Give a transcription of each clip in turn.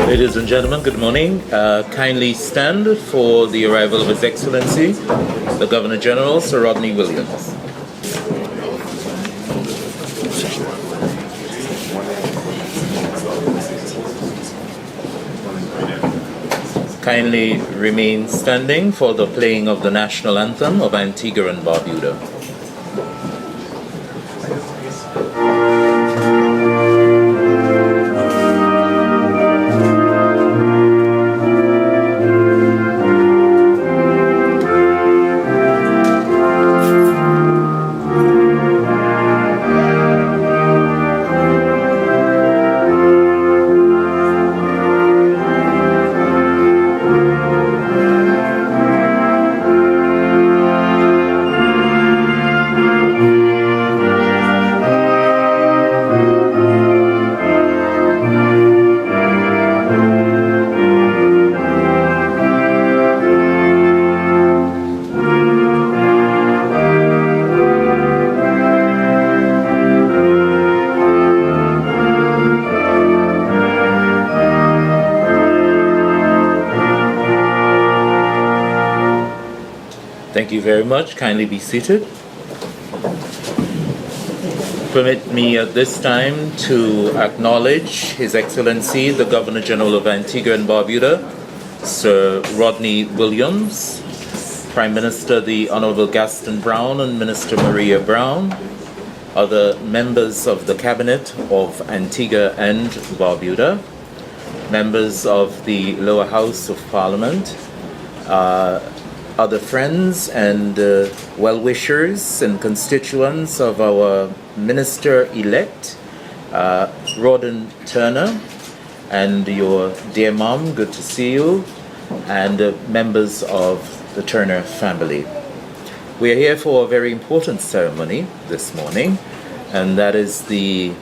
Ladies and gentlemen, good morning. Kindly stand for the arrival of His Excellency, the Governor General, Sir Rodney Williams. Kindly remain standing for the playing of the national anthem of Antigua and Barbuda. Thank you very much. Kindly be seated. Permit me at this time to acknowledge His Excellency, the Governor General of Antigua and Barbuda, Sir Rodney Williams, Prime Minister the Honorable Gaston Brown and Minister Maria Brown, other members of the Cabinet of Antigua and Barbuda, members of the Lower House of Parliament, other friends and well-wishers and constituents of our Minister-elect, Rawdon Turner, and your dear mom, good to see you, and members of the Turner family. We are here for a very important ceremony this morning, and that is the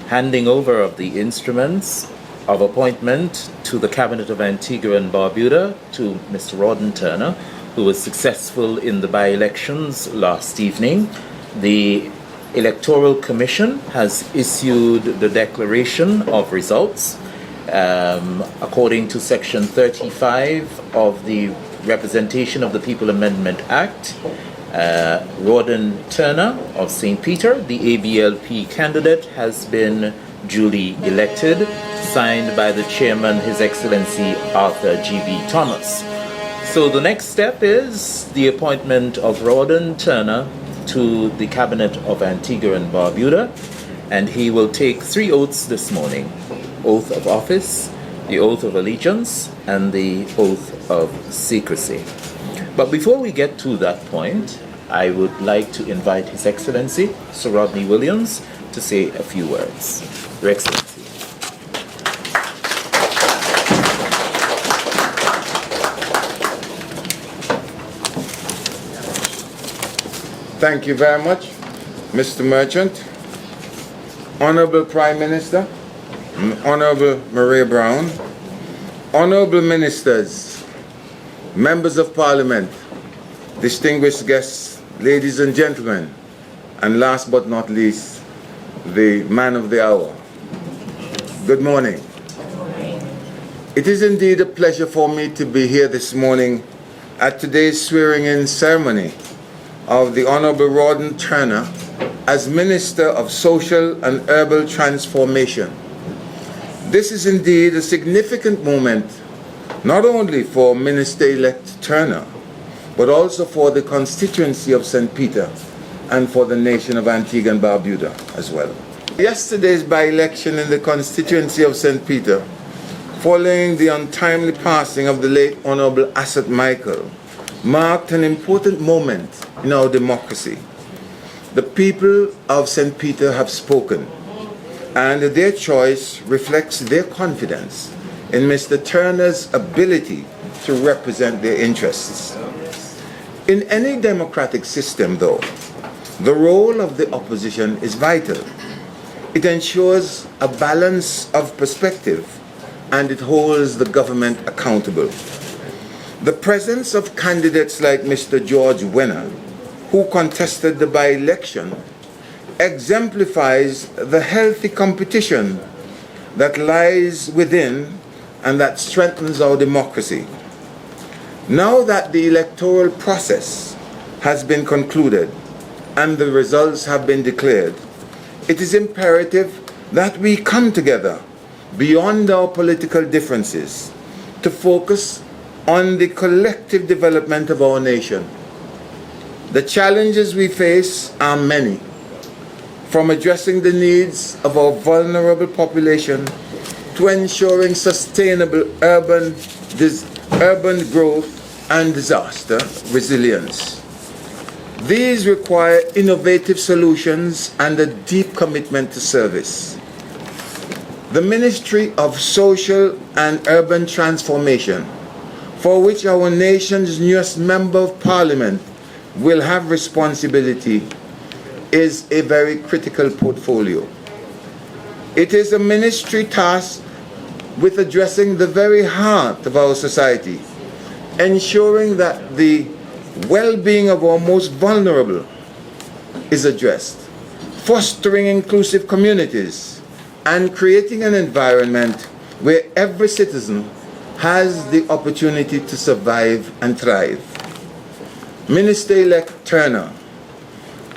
handing over of the instruments of appointment to the Cabinet of Antigua and Barbuda to Mr. Rawdon Turner, who was successful in the by-elections last evening. The Electoral Commission has issued the declaration of results. According to Section 35 of the Representation of the People Amendment Act, Rawdon Turner of St. Peter, the ABLP candidate, has been duly elected, signed by the Chairman, His Excellency Arthur G.B. Thomas. So the next step is the appointment of Rawdon Turner to the Cabinet of Antigua and Barbuda, and he will take 3 oaths this morning: oath of office, the oath of allegiance, and the oath of secrecy. But before we get to that point, I would like to invite His Excellency, Sir Rodney Williams, to say a few words. Your Excellency. Thank you very much, Mr. Merchant. Honorable Prime Minister, Honorable Maria Brown, Honorable Ministers, Members of Parliament, distinguished guests, ladies and gentlemen, and last but not least, the man of the hour. Good morning. It is indeed a pleasure for me to be here this morning at today's swearing-in ceremony of the Honorable Rawdon Turner as Minister of Social and Urban Transformation. This is indeed a significant moment, not only for Minister-elect Turner, but also for the constituency of St. Peter and for the nation of Antigua and Barbuda as well. Yesterday's by-election in the constituency of St. Peter, following the untimely passing of the late Honorable Asset Michael, marked an important moment in our democracy. The people of St. Peter have spoken, and their choice reflects their confidence in Mr. Turner's ability to represent their interests. In any democratic system, though, the role of the opposition is vital. It ensures a balance of perspective, and it holds the government accountable. The presence of candidates like Mr. George Wenner, who contested the by-election, exemplifies the healthy competition that lies within and that strengthens our democracy. Now that the electoral process has been concluded and the results have been declared, it is imperative that we come together beyond our political differences to focus on the collective development of our nation. The challenges we face are many, from addressing the needs of our vulnerable population to ensuring sustainable urban growth and disaster resilience. These require innovative solutions and a deep commitment to service. The Ministry of Social and Urban Transformation, for which our nation's newest Member of Parliament will have responsibility, is a very critical portfolio. It is a ministry tasked with addressing the very heart of our society, ensuring that the well-being of our most vulnerable is addressed, fostering inclusive communities, and creating an environment where every citizen has the opportunity to survive and thrive. Minister-elect Turner,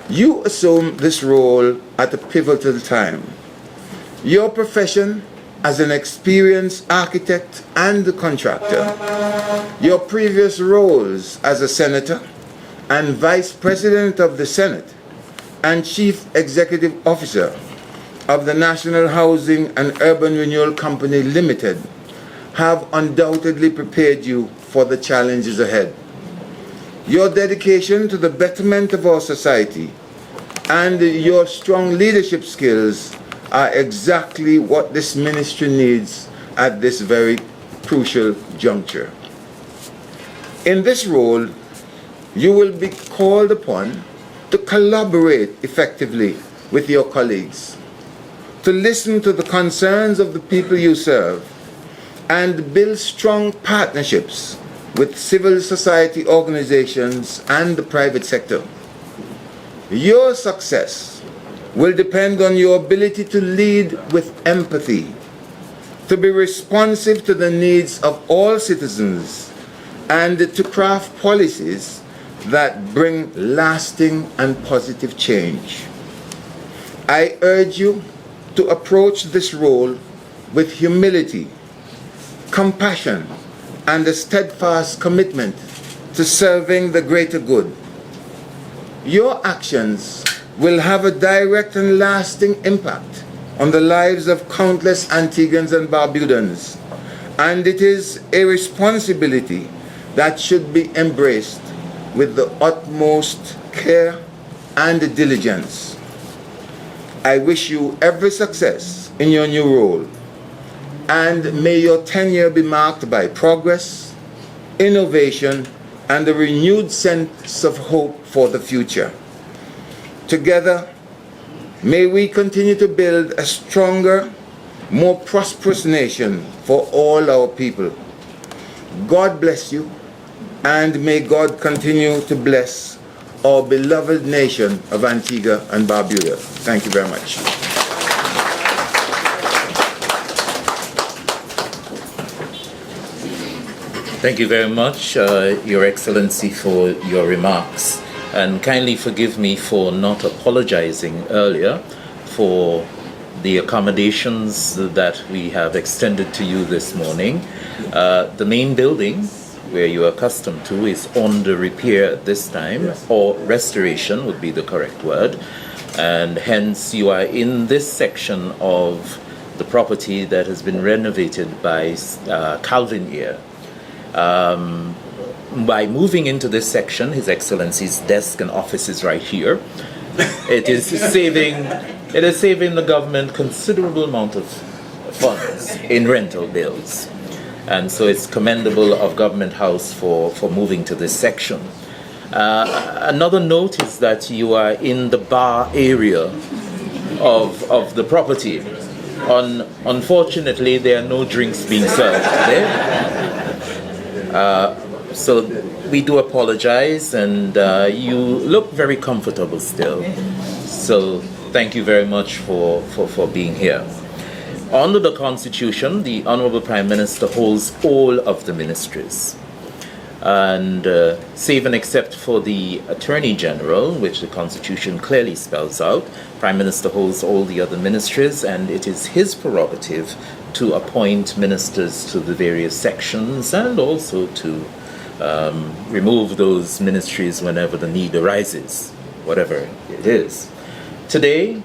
you assume this role at a pivotal time. Your profession as an experienced architect and contractor, your previous roles as a senator and vice president of the Senate and chief executive officer of the National Housing and Urban Renewal Company Limited have undoubtedly prepared you for the challenges ahead. Your dedication to the betterment of our society and your strong leadership skills are exactly what this ministry needs at this very crucial juncture. In this role, you will be called upon to collaborate effectively with your colleagues, to listen to the concerns of the people you serve, and build strong partnerships with civil society organizations and the private sector. Your success will depend on your ability to lead with empathy, to be responsive to the needs of all citizens, and to craft policies that bring lasting and positive change. I urge you to approach this role with humility, compassion, and a steadfast commitment to serving the greater good. Your actions will have a direct and lasting impact on the lives of countless Antiguans and Barbudans, and it is a responsibility that should be embraced with the utmost care and diligence. I wish you every success in your new role, and may your tenure be marked by progress, innovation, and a renewed sense of hope for the future. Together, may we continue to build a stronger, more prosperous nation for all our people. God bless you, and may God continue to bless our beloved nation of Antigua and Barbuda. Thank you very much. Thank you very much, Your Excellency, for your remarks. And kindly forgive me for not apologizing earlier for the accommodations that we have extended to you this morning. The main building, where you are accustomed to, is under repair at this time, or restoration would be the correct word. And hence you are in this section of the property that has been renovated by Calvin Eyre. By moving into this section, His Excellency's desk and office is right here. It is saving the government considerable amount of funds in rental bills. And so it's commendable of Government House for moving to this section. Another note is that you are in the bar area of the property. Unfortunately, there are no drinks being served there. So we do apologize, and you look very comfortable still. So thank you very much for being here. Under the Constitution, the Honorable Prime Minister holds all of the ministries. And save and except for the Attorney General, which the Constitution clearly spells out, Prime Minister holds all the other ministries, and it is his prerogative to appoint ministers to the various sections and also to remove those ministries whenever the need arises, whatever it is. Today,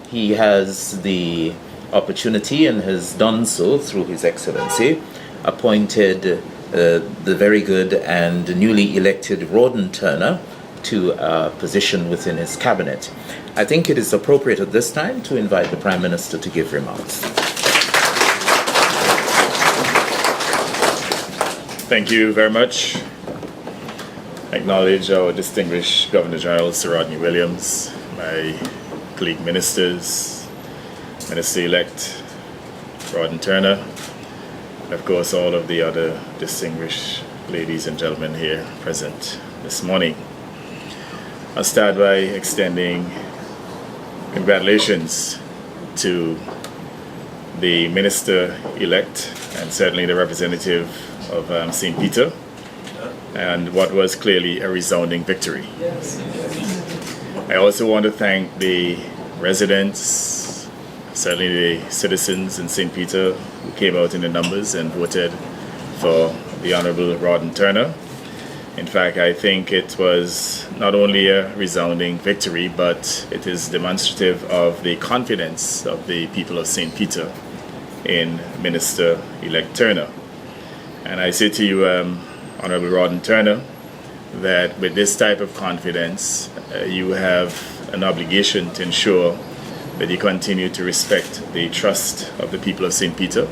he has the opportunity, and has done so through His Excellency, appointed the very good and newly elected Rawdon Turner to a position within his cabinet. I think it is appropriate at this time to invite the Prime Minister to give remarks. Thank you very much. I acknowledge our distinguished Governor General, Sir Rodney Williams, my colleague ministers, Minister-elect Rawdon Turner, and of course all of the other distinguished ladies and gentlemen here present this morning. I'll start by extending congratulations to the Minister-elect and certainly the representative of St. Peter, and what was clearly a resounding victory. I also want to thank the residents, certainly the citizens in St. Peter who came out in the numbers and voted for the Honorable Rawdon Turner. In fact, I think it was not only a resounding victory, but it is demonstrative of the confidence of the people of St. Peter in Minister-elect Turner. And I say to you, Honorable Rawdon Turner, that with this type of confidence, you have an obligation to ensure that you continue to respect the trust of the people of St. Peter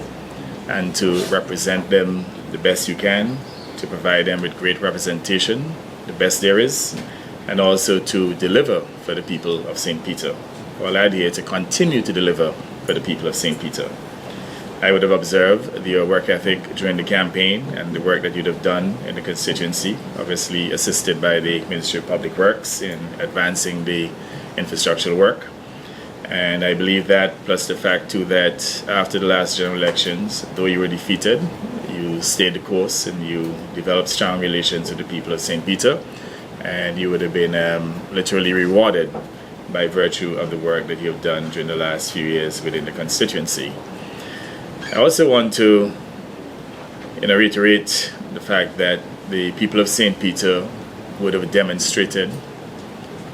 and to represent them the best you can, to provide them with great representation, the best there is, and also to deliver for the people of St. Peter. Well, I'm here to continue to deliver for the people of St. Peter. I would have observed your work ethic during the campaign and the work that you'd have done in the constituency, obviously assisted by the Ministry of Public Works in advancing the infrastructural work. And I believe that, plus the fact too that after the last general elections, though you were defeated, you stayed the course and you developed strong relations with the people of St. Peter, and you would have been literally rewarded by virtue of the work that you have done during the last few years within the constituency. I also want to reiterate the fact that the people of St. Peter would have demonstrated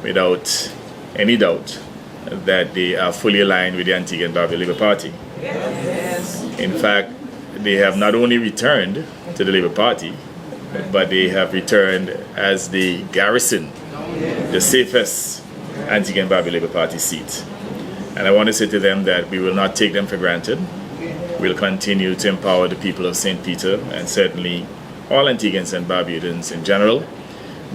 without any doubt that they are fully aligned with the Antigua and Barbuda Labour Party. Yes. In fact, they have not only returned to the Labour Party, but they have returned as the garrison, the safest Antigua and Barbuda Labour Party seat. And I want to say to them that we will not take them for granted. We'll continue to empower the people of St. Peter and certainly all Antiguans and Barbudans in general.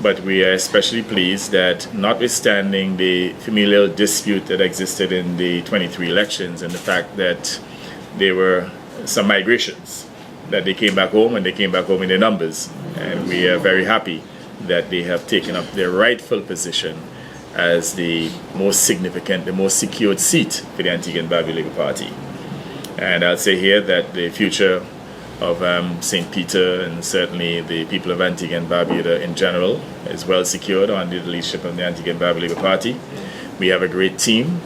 But we are especially pleased that notwithstanding the familial dispute that existed in the 23 elections and the fact that there were some migrations, that they came back home and they came back home in their numbers. And we are very happy that they have taken up their rightful position as the most significant, the most secured seat for the Antigua and Barbuda Labour Party. And I'll say here that the future of St. Peter and certainly the people of Antigua and Barbuda in general is well secured under the leadership of the Antigua and Barbuda Labour Party. We have a great team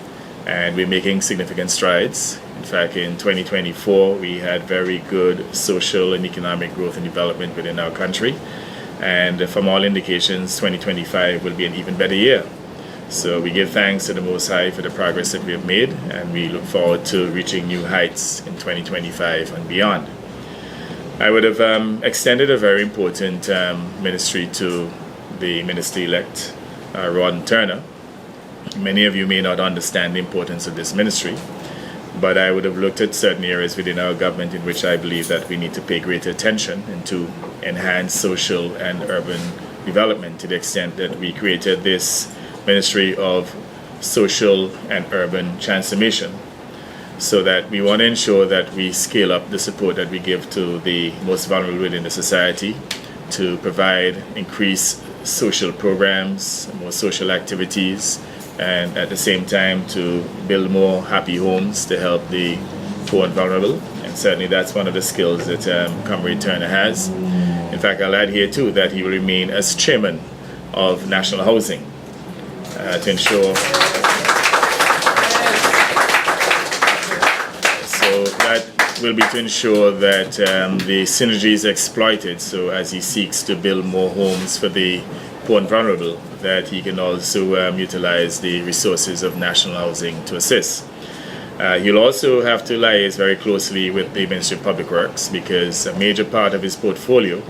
and we're making significant strides. In fact, in 2024, we had very good social and economic growth and development within our country. And from all indications, 2025 will be an even better year. So we give thanks to the Most High for the progress that we have made, and we look forward to reaching new heights in 2025 and beyond. I would have extended a very important ministry to the Minister-elect, Rawdon Turner. Many of you may not understand the importance of this ministry, but I would have looked at certain areas within our government in which I believe that we need to pay greater attention and to enhance social and urban development to the extent that we created this Ministry of Social and Urban Transformation, so that we want to ensure that we scale up the support that we give to the most vulnerable within the society, to provide increased social programs, more social activities, and at the same time to build more happy homes to help the poor and vulnerable, and certainly that's one of the skills that Comrade Turner has. In fact, I'll add here too that he will remain as chairman of National Housing to ensure. So that will be to ensure that the synergy is exploited. So as he seeks to build more homes for the poor and vulnerable, that he can also utilize the resources of National Housing to assist. He'll also have to liaise very closely with the Ministry of Public Works, because a major part of his portfolio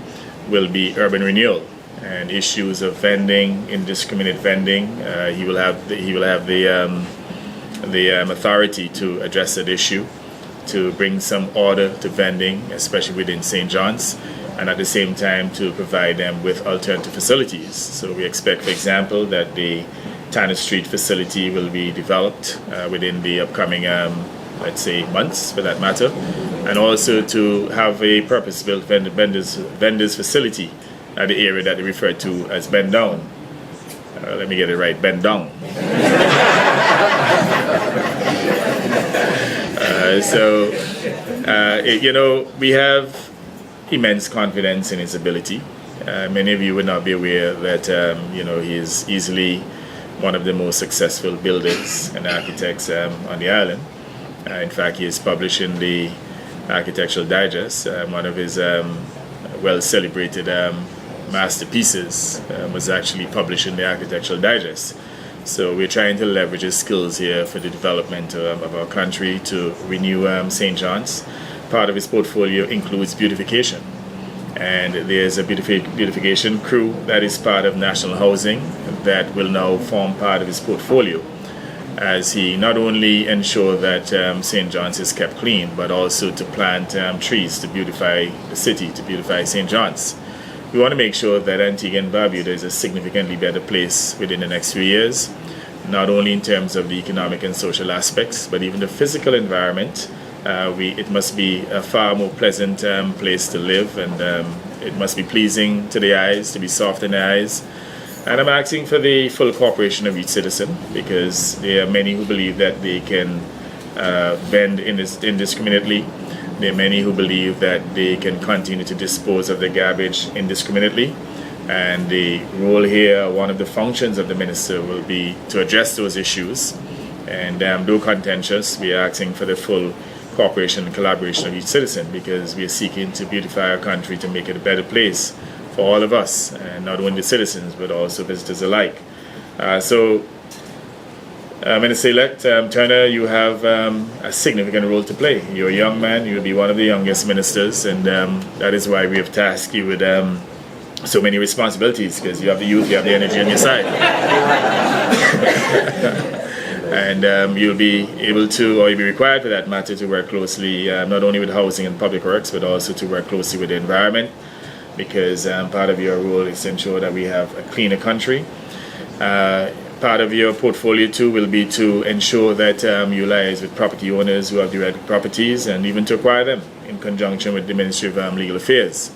will be urban renewal and issues of vending, indiscriminate vending. He will have the authority to address that issue, to bring some order to vending, especially within St. John's, and at the same time to provide them with alternative facilities. So we expect, for example, that the Tanner Street facility will be developed within the upcoming, let's say, months for that matter, and also to have a purpose-built vendors facility at the area that they refer to as Bend Down. Let me get it right, Bend Down. We have immense confidence in his ability. Many of you would not be aware that he is easily one of the most successful builders and architects on the island. In fact, he is published in the Architectural Digest. One of his well-celebrated masterpieces was actually published in the Architectural Digest. So we're trying to leverage his skills here for the development of our country to renew St. John's. Part of his portfolio includes beautification. And there's a beautification crew that is part of National Housing that will now form part of his portfolio, as he not only ensure that St. John's is kept clean, but also to plant trees to beautify the city, to beautify St. John's. We want to make sure that Antigua and Barbuda is a significantly better place within the next few years, not only in terms of the economic and social aspects, but even the physical environment. It must be a far more pleasant place to live, and it must be pleasing to the eyes, to be soft in the eyes. And I'm asking for the full cooperation of each citizen, because there are many who believe that they can vend indiscriminately. There are many who believe that they can continue to dispose of their garbage indiscriminately. And the role here, one of the functions of the minister, will be to address those issues. And though contentious, we are asking for the full cooperation and collaboration of each citizen, because we are seeking to beautify our country, to make it a better place for all of us, and not only the citizens, but also visitors alike. Minister-elect Turner, you have a significant role to play. You're a young man, you'll be one of the youngest ministers, and that is why we have tasked you with so many responsibilities, because you have the youth, you have the energy on your side. And you'll be able to, or you'll be required for that matter, to work closely not only with housing and public works, but also to work closely with the environment, because part of your role is to ensure that we have a cleaner country. Part of your portfolio too will be to ensure that you liaise with property owners who have direct properties, and even to acquire them in conjunction with the Ministry of Legal Affairs.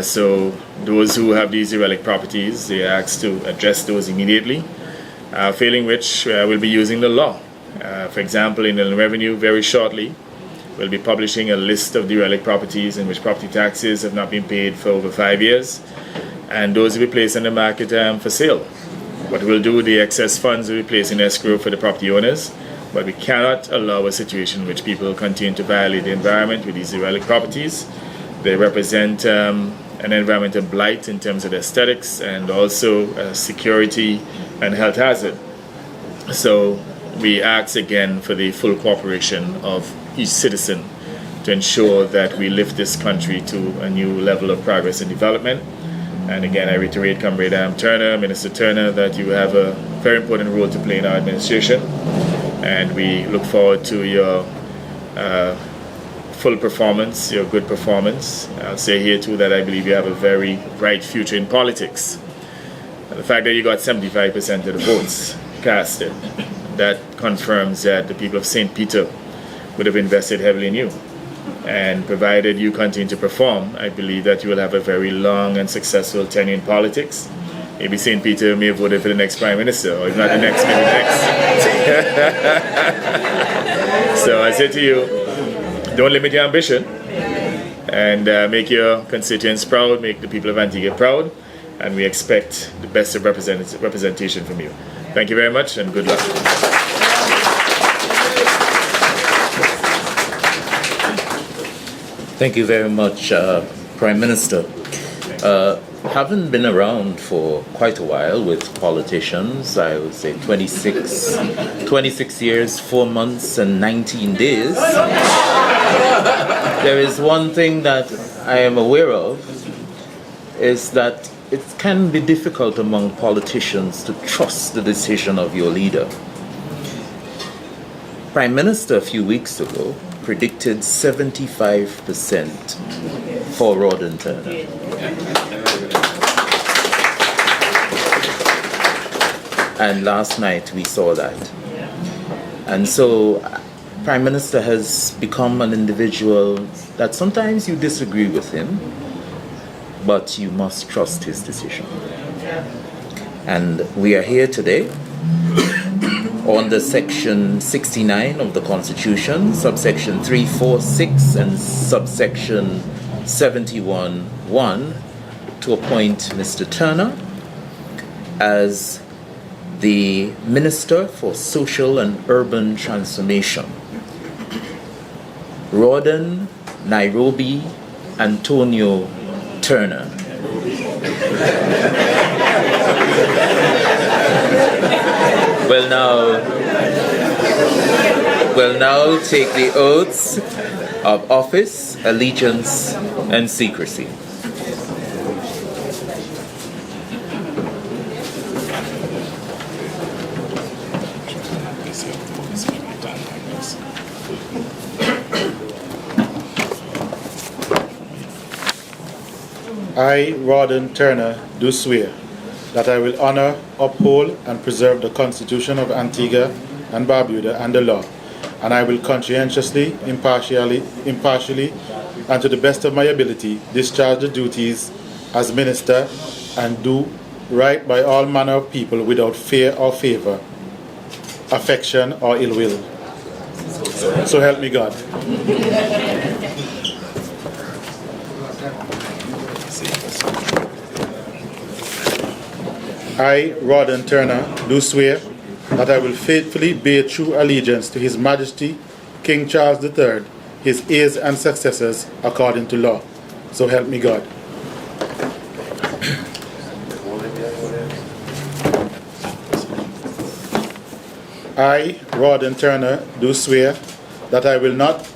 So those who have these derelict properties, they are asked to address those immediately, failing which we'll be using the law. For example, in the revenue very shortly, we'll be publishing a list of derelict properties in which property taxes have not been paid for over 5 years, and those will be placed on the market for sale. What we'll do, the excess funds will be placed in escrow for the property owners, but we cannot allow a situation in which people continue to violate the environment with these derelict properties. They represent an environmental blight in terms of aesthetics, and also security and health hazard. So we ask again for the full cooperation of each citizen to ensure that we lift this country to a new level of progress and development. And again, I reiterate, Comrade Turner, Minister Turner, that you have a very important role to play in our administration, and we look forward to your full performance, your good performance. I'll say here too that I believe you have a very bright future in politics. And the fact that you got 75% of the votes casted, that confirms that the people of St. Peter would have invested heavily in you. And provided you continue to perform, I believe that you will have a very long and successful tenure in politics. Maybe St. Peter may have voted for the next Prime Minister, or if not the next, maybe the next. So I say to you, don't limit your ambition, and make your constituents proud, make the people of Antigua proud, and we expect the best of representation from you. Thank you very much, and good luck. Thank you very much, Prime Minister. Having been around for quite a while with politicians, I would say 26 years, 4 months and 19 days, there is one thing that I am aware of, is that it can be difficult among politicians to trust the decision of your leader. Prime Minister a few weeks ago predicted 75% for Rawdon Turner. And last night we saw that. And so Prime Minister has become an individual that sometimes you disagree with him, but you must trust his decision. And we are here today under Section 69 of the Constitution, subsection 346 and subsection 71(1) to appoint Mr. Turner as the Minister for Social and Urban Transformation. Rawdon Nairobi Antonio Turner. will now take the oaths of office, allegiance, and secrecy. I, Rawdon Turner, do swear that I will honor, uphold, and preserve the Constitution of Antigua and Barbuda and the law, and I will conscientiously, impartially, and to the best of my ability discharge the duties as minister and do right by all manner of people without fear or favor, affection or ill will. So help me God. I, Rawdon Turner, do swear that I will faithfully bear true allegiance to His Majesty King Charles III, his heirs and successors, according to law. So help me God. I, Rawdon Turner, do swear that I will not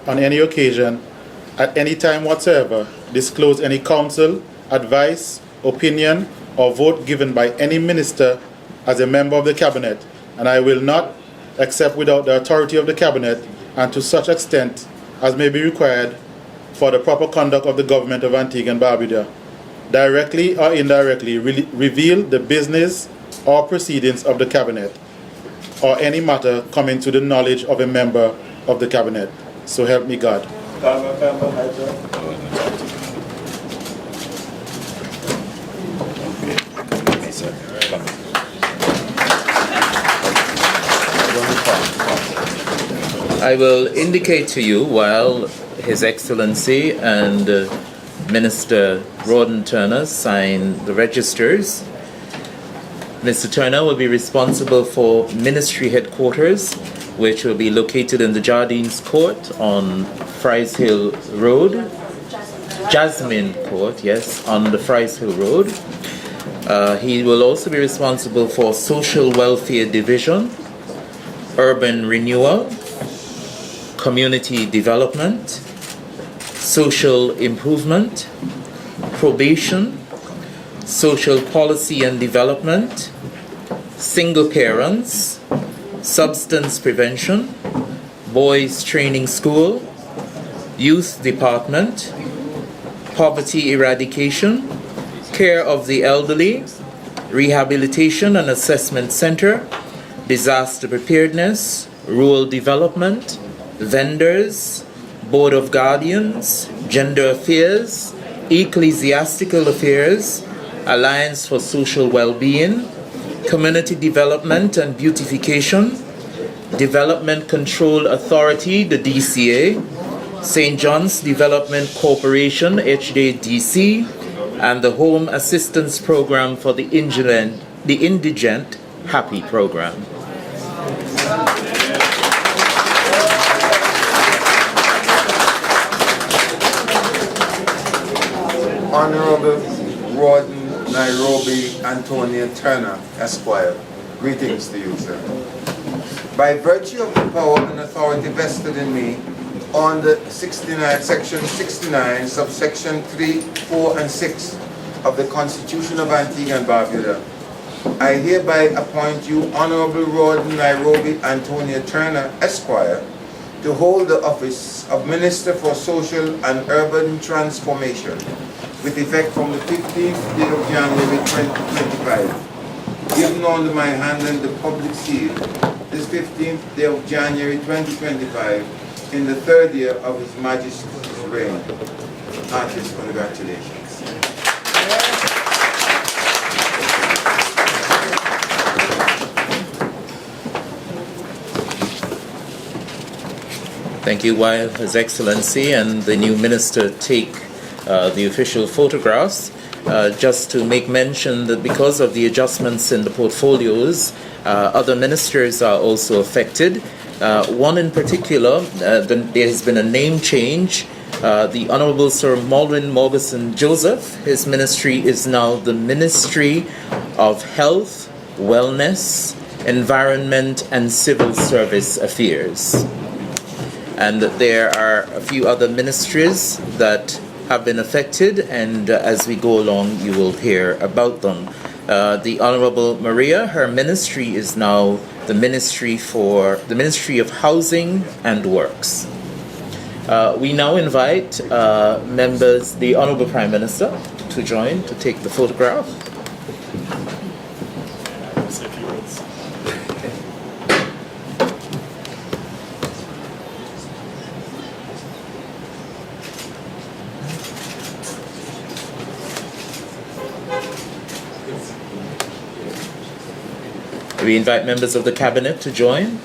on any occasion, at any time whatsoever, disclose any counsel, advice, opinion, or vote given by any minister as a member of the cabinet, and I will not accept without the authority of the cabinet, and to such extent as may be required for the proper conduct of the government of Antigua and Barbuda, directly or indirectly reveal the business or proceedings of the cabinet, or any matter coming to the knowledge of a member of the cabinet. So help me God. I will indicate to you while His Excellency and Minister Rawdon Turner sign the registers. Mr. Turner will be responsible for ministry headquarters, which will be located in the Jardines Court on Fries Hill Road. Jasmine Court, yes, on the Fries Hill Road. He will also be responsible for Social Welfare Division, Urban Renewal, Community Development, Social Improvement, Probation, Social Policy and Development, Single Parents, Substance Prevention, Boys Training School, Youth Department, Poverty Eradication, Care of the Elderly, Rehabilitation and Assessment Center, Disaster Preparedness, Rural Development, Vendors, Board of Guardians, Gender Affairs, Ecclesiastical Affairs, Alliance for Social Well-Being, Community Development and Beautification, Development Control Authority, the DCA, St. John's Development Corporation, HDDC, and the Home Assistance Program for the Indigent, HAPPY program. Honorable Rawdon Nairobi Antonia Turner, Esquire. Greetings to you, sir. By virtue of the power and authority vested in me on the Section 69, subsection 3, 4, and 6 of the Constitution of Antigua and Barbuda, I hereby appoint you, Honorable Rawdon Nairobi Antonia Turner, Esquire, to hold the office of Minister for Social and Urban Transformation, with effect from the 15th day of January 2025, given under my hand and the public seal, this 15th day of January 2025, in the third year of His Majesty's reign. Heartiest congratulations. Thank you. While His Excellency and the new minister take the official photographs, just to make mention that because of the adjustments in the portfolios, other ministers are also affected. One in particular, there has been a name change. The Honorable Sir Malwin Morgeson Joseph, his ministry is now the Ministry of Health, Wellness, Environment and Civil Service Affairs. And there are a few other ministries that have been affected, and as we go along, you will hear about them. The Honorable Maria, her ministry is now the Ministry of Housing and Works. We now invite members, the Honorable Prime Minister, to join to take the photograph. We invite members of the Cabinet to join.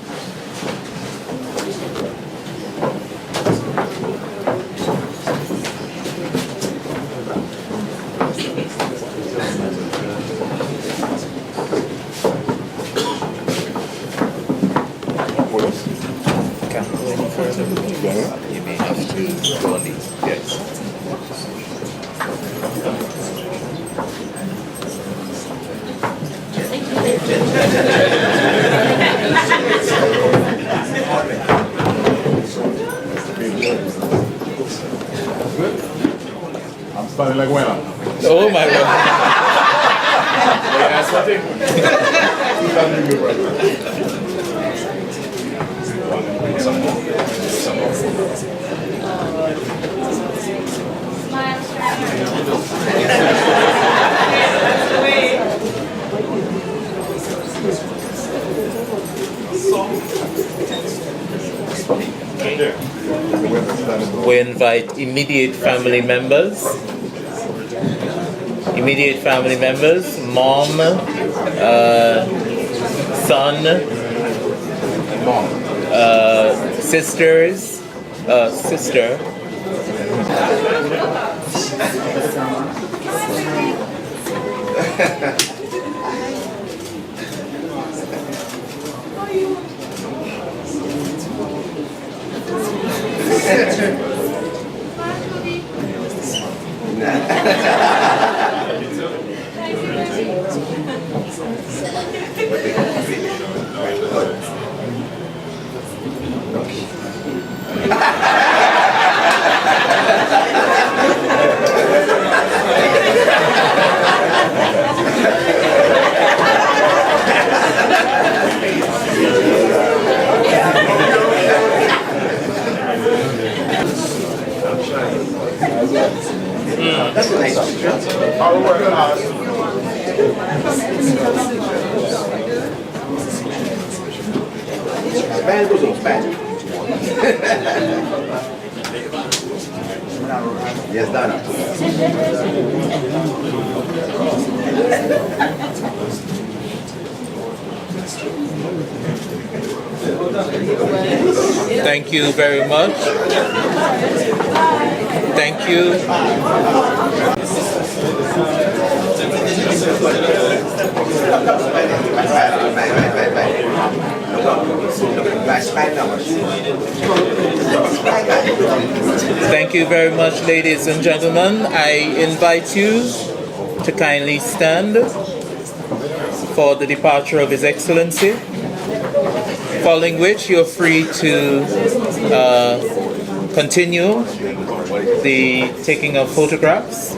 Can't go any further. You may have to go on these. Yes. I'm starting like when? Oh my God. We invite immediate family members. Immediate family members, mom, son, sisters, sister. Yes, Donna. Thank you very much. Thank you. Thank you very much, ladies and gentlemen. I invite you to kindly stand for the departure of His Excellency, following which you're free to continue the taking of photographs.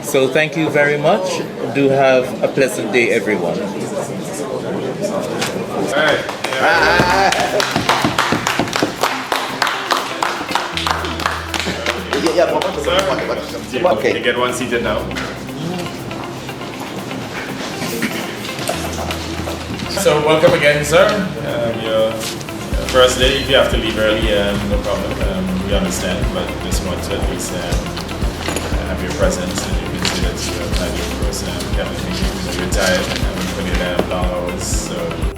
So thank you very much. Do have a pleasant day, everyone. Okay. You get one seated now. So welcome again, sir. Your first day, if you have to leave early, no problem. We understand, but just want to at least have your presence, and you can see that you have had your first cabinet meeting. You're tired, and we put in long hours, so